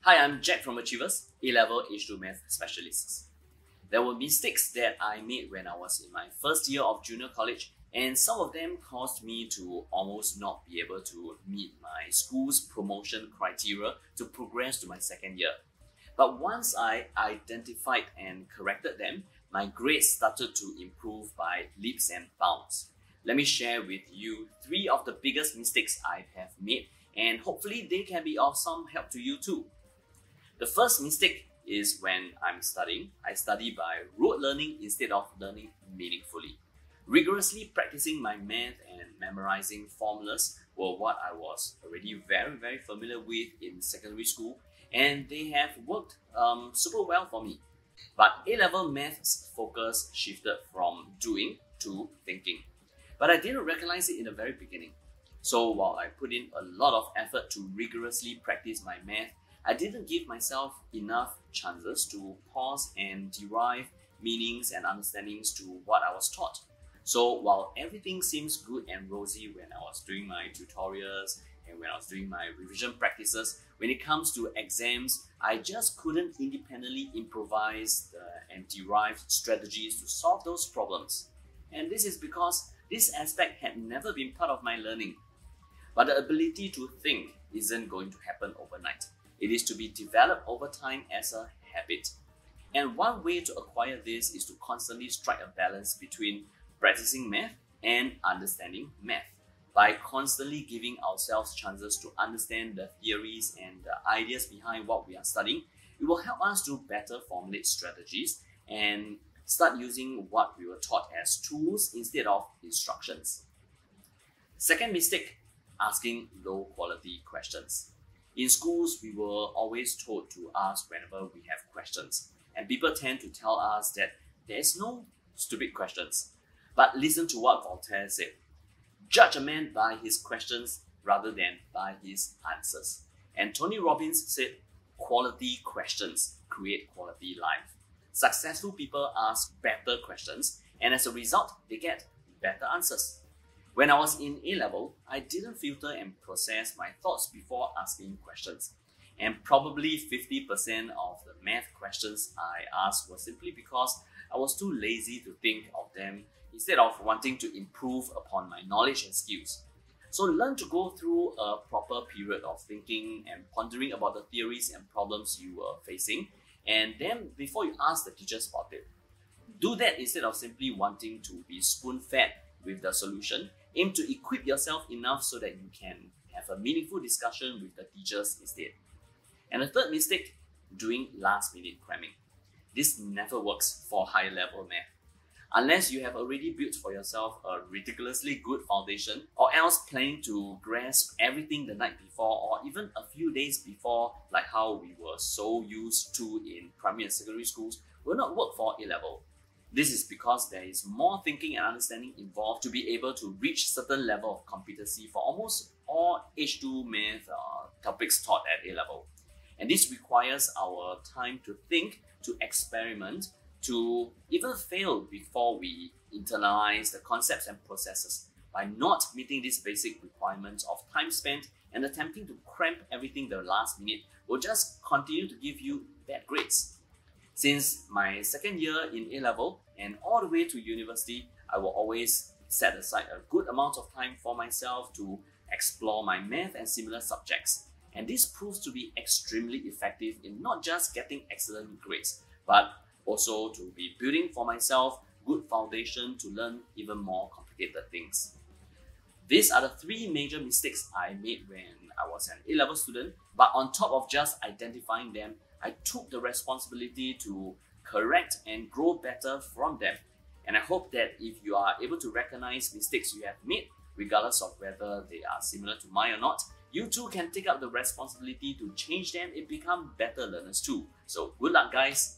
Hi, I'm Jack from Achevas, A-Level H2 Math Specialists. There were mistakes that I made when I was in my first year of junior college, and some of them caused me to almost not be able to meet my school's promotion criteria to progress to my second year. But once I identified and corrected them, my grades started to improve by leaps and bounds. Let me share with you 3 of the biggest mistakes I have made, and hopefully they can be of some help to you too. The first mistake is when I'm studying, I study by rote learning instead of learning meaningfully. Rigorously practicing my math and memorizing formulas were what I was already very familiar with in secondary school, and they have worked super well for me. But A-level maths focus shifted from doing to thinking. But I didn't recognize it in the very beginning. So while I put in a lot of effort to rigorously practice my math, I didn't give myself enough chances to pause and derive meanings and understandings to what I was taught. So while everything seems good and rosy when I was doing my tutorials and when I was doing my revision practices, when it comes to exams, I just couldn't independently improvise and derive strategies to solve those problems. And this is because this aspect had never been part of my learning. But the ability to think isn't going to happen overnight. It is to be developed over time as a habit. And one way to acquire this is to constantly strike a balance between practicing math and understanding math. By constantly giving ourselves chances to understand the theories and the ideas behind what we are studying, it will help us to better formulate strategies and start using what we were taught as tools instead of instructions. Second mistake, asking low quality questions. In schools, we were always told to ask whenever we have questions, and people tend to tell us that there's no stupid questions. But listen to what Voltaire said. Judge a man by his questions rather than by his answers. And Tony Robbins said, quality questions create quality life. Successful people ask better questions, and as a result, they get better answers. When I was in A-level, I didn't filter and process my thoughts before asking questions. And probably 50% of the math questions I asked were simply because I was too lazy to think of them instead of wanting to improve upon my knowledge and skills. So learn to go through a proper period of thinking and pondering about the theories and problems you were facing, and then before you ask the teachers about it. Do that instead of simply wanting to be spoon-fed with the solution. Aim to equip yourself enough so that you can have a meaningful discussion with the teachers instead. And the third mistake, doing last-minute cramming. This never works for high-level math. Unless you have already built for yourself a ridiculously good foundation, or else planning to grasp everything the night before or even a few days before, like how we were so used to in primary and secondary schools, will not work for A-level. This is because there is more thinking and understanding involved to be able to reach certain level of competency for almost all H2 math topics taught at A-level. And this requires our time to think, to experiment, to even fail before we internalize the concepts and processes. By not meeting these basic requirements of time spent and attempting to cram everything the last minute will just continue to give you bad grades. Since my second year in A-level and all the way to university, I will always set aside a good amount of time for myself to explore my math and similar subjects. And this proves to be extremely effective in not just getting excellent grades, but also to be building for myself good foundation to learn even more complicated things. These are the 3 major mistakes I made when I was an A-level student, but on top of just identifying them, I took the responsibility to correct and grow better from them. And I hope that if you are able to recognize mistakes you have made, regardless of whether they are similar to mine or not, you too can take up the responsibility to change them and become better learners too. So good luck, guys!